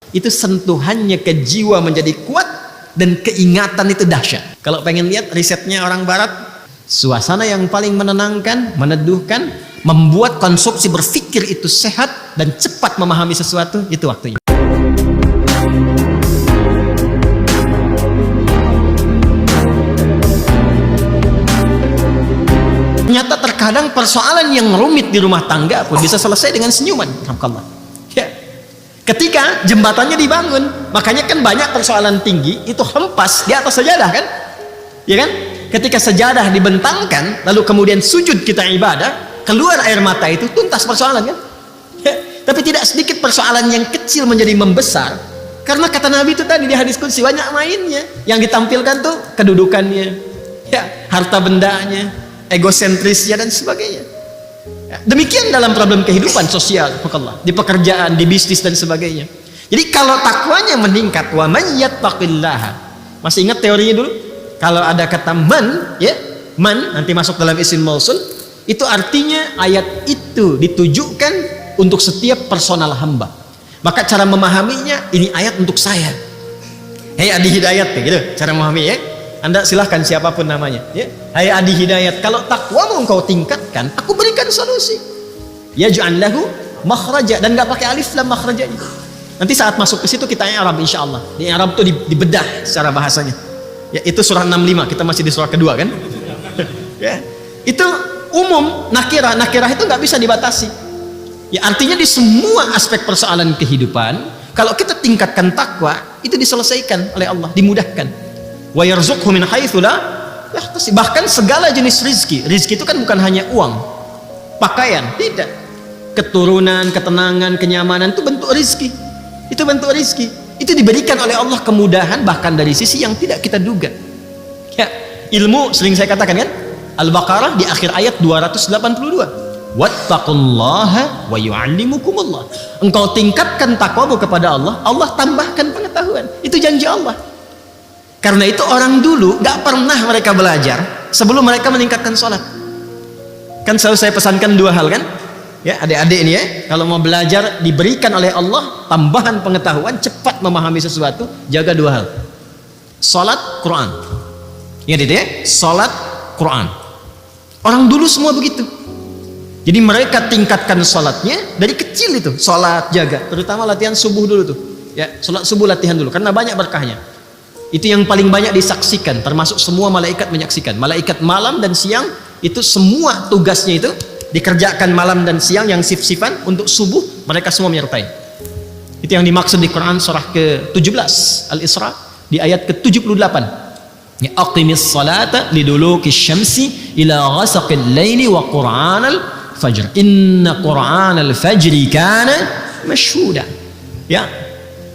Itu sentuhannya ke jiwa menjadi kuat dan keingatan itu dahsyat. Kalau pengen lihat risetnya orang barat, suasana yang paling menenangkan, meneduhkan, membuat konsumsi berpikir itu sehat dan cepat memahami sesuatu, itu waktunya. Ternyata terkadang persoalan yang rumit di rumah tangga pun bisa selesai dengan senyuman. Ya. Ketika jembatannya dibangun, makanya kan banyak persoalan tinggi itu hempas di atas sajadah kan? Ya kan? Ketika sajadah dibentangkan, lalu kemudian sujud kita ibadah, keluar air mata itu tuntas persoalan kan? Ya. Tapi tidak sedikit persoalan yang kecil menjadi membesar, karena kata Nabi itu tadi di hadis qudsi banyak mainnya. Yang ditampilkan tuh kedudukannya, ya, harta bendanya, egosentrisnya dan sebagainya. Demikian dalam problem kehidupan sosial, di pekerjaan, di bisnis dan sebagainya. Jadi kalau takwanya meningkat, wa man yattaqillaha. Masih ingat teorinya dulu? Kalau ada kata man, ya, man nanti masuk dalam isim mausul, itu artinya ayat itu ditujukan untuk setiap personal hamba. Maka cara memahaminya, ini ayat untuk saya. Hei Adi Hidayat, gitu cara memahami ya. Anda silahkan siapapun namanya ya. Hai Adi Hidayat, kalau takwamu engkau tingkatkan, aku berikan solusi. Yaj'al lahu makhraja, dan nggak pakai alif lam makhrajanya. Nanti saat masuk ke situ kita i'rab insyaallah. Di i'rab itu dibedah secara bahasanya. Ya, itu surah 65, kita masih di surah kedua kan? Ya. Itu umum, nakirah itu nggak bisa dibatasi. Ya, artinya di semua aspek persoalan kehidupan, kalau kita tingkatkan takwa, itu diselesaikan oleh Allah, dimudahkan. Wa yarzuqhu min haitsu la yahtasib. Bahkan segala jenis rizki itu kan bukan hanya uang, pakaian, tidak. Keturunan, ketenangan, kenyamanan itu bentuk rizki. Itu bentuk rizki. Itu diberikan oleh Allah kemudahan bahkan dari sisi yang tidak kita duga. Ya, ilmu sering saya katakan kan, Al-Baqarah di akhir ayat 282. Wattaqullaha wa yu'allimukumullah. Engkau tingkatkan takwamu kepada Allah, Allah tambahkan pengetahuan. Itu janji Allah. Karena itu orang dulu gak pernah mereka belajar sebelum mereka meningkatkan sholat. Kan selalu saya pesankan dua hal kan, ya adik-adik ini ya, kalau mau belajar diberikan oleh Allah tambahan pengetahuan, cepat memahami sesuatu, jaga dua hal: sholat, Quran. Ingat itu ya, sholat, Quran. Orang dulu semua begitu. Jadi mereka tingkatkan sholatnya dari kecil itu, sholat jaga, terutama latihan subuh dulu tuh ya, sholat subuh latihan dulu karena banyak berkahnya. Itu yang paling banyak disaksikan, termasuk semua malaikat menyaksikan. Malaikat malam dan siang itu semua tugasnya itu dikerjakan malam dan siang, yang sif-sifan untuk subuh mereka semua menyertai. Itu yang dimaksud di Quran surah ke-17 Al-Isra di ayat ke-78. Ya, aqimis salata liduluki syamsi ila ghasaqil laili wa qur'anal fajr. Inna qur'anal fajri kana mashhuda. Ya.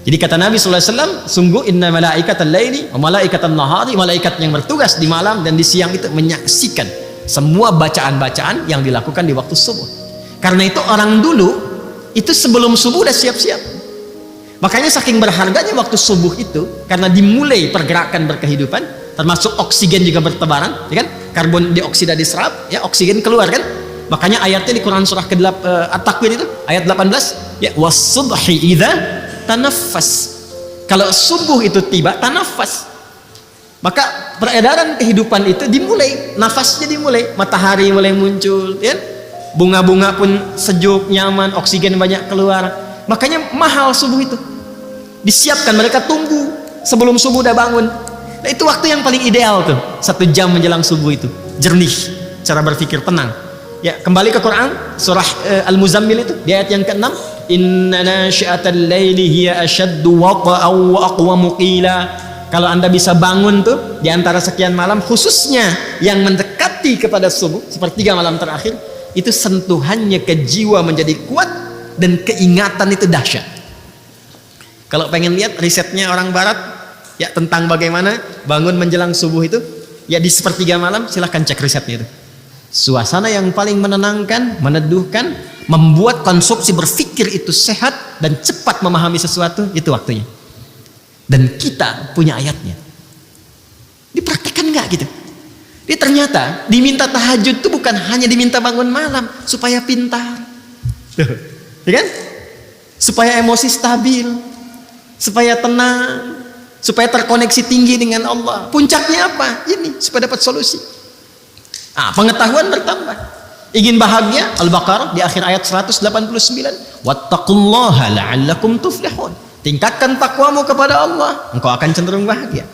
Jadi kata Nabi SAW, sungguh inna malaikatal laili wa malaikatal nahari, malaikat yang bertugas di malam dan di siang itu menyaksikan semua bacaan-bacaan yang dilakukan di waktu subuh. Karena itu orang dulu itu sebelum subuh udah siap-siap. Makanya saking berharganya waktu subuh itu, karena dimulai pergerakan berkehidupan, termasuk oksigen juga bertebaran, ya kan? Karbon dioksida diserap, ya oksigen keluar kan? Makanya ayatnya di Quran surah ke-8 At-Takwir itu ayat 18, ya was-subhi idza tanafas. Kalau subuh itu tiba, tanafas. Maka peredaran kehidupan itu dimulai, nafasnya dimulai, matahari mulai muncul, ya. Bunga-bunga pun sejuk, nyaman, oksigen banyak keluar. Makanya mahal subuh itu. Disiapkan, mereka tunggu sebelum subuh udah bangun. Nah, itu waktu yang paling ideal tuh, 1 jam menjelang subuh itu. Jernih, cara berpikir tenang. Ya, kembali ke Quran surah Al-Muzammil itu di ayat yang ke-6, inna nasyi'atal laili hiya ashaddu waqa'an wa aqwamu qila. Kalau Anda bisa bangun tuh di antara sekian malam, khususnya yang mendekati kepada subuh, sepertiga malam terakhir, itu sentuhannya ke jiwa menjadi kuat dan keingatan itu dahsyat. Kalau pengen lihat risetnya orang barat ya tentang bagaimana bangun menjelang subuh itu, ya di sepertiga malam, silahkan cek risetnya itu. Suasana yang paling menenangkan, meneduhkan, membuat konsumsi berpikir itu sehat dan cepat memahami sesuatu, itu waktunya. Dan kita punya ayatnya. Dipraktikkan nggak gitu? Dia ternyata diminta tahajud itu bukan hanya diminta bangun malam supaya pintar, ya kan? Supaya emosi stabil, supaya tenang, supaya terkoneksi tinggi dengan Allah. Puncaknya apa? Ini supaya dapat solusi. Pengetahuan bertambah. Ingin bahagia? Al-Baqarah di akhir ayat 189. Wattaqullaha la'allakum tuflihun. Tingkatkan takwamu kepada Allah, engkau akan cenderung bahagia.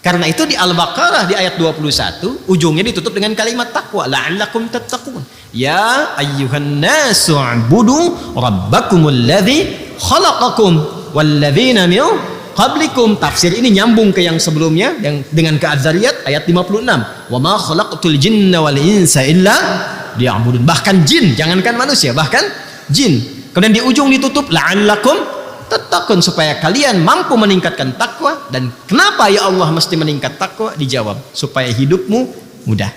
Karena itu di Al-Baqarah di ayat 21 ujungnya ditutup dengan kalimat takwa, la'allakum tattaqun. Ya ayyuhan nasu u'budu rabbakumul ladzi khalaqakum walladzina min qablikum. Tafsir ini nyambung ke yang sebelumnya yang dengan ke Az-Zariyat ayat 56. Wa ma khalaqtul jinna wal insa illa liya'budun. Bahkan jin, jangankan manusia, bahkan jin. Kemudian di ujung ditutup la'allakum tattaqun, supaya kalian mampu meningkatkan takwa. Dan kenapa ya Allah mesti meningkat takwa? Dijawab, supaya hidupmu mudah.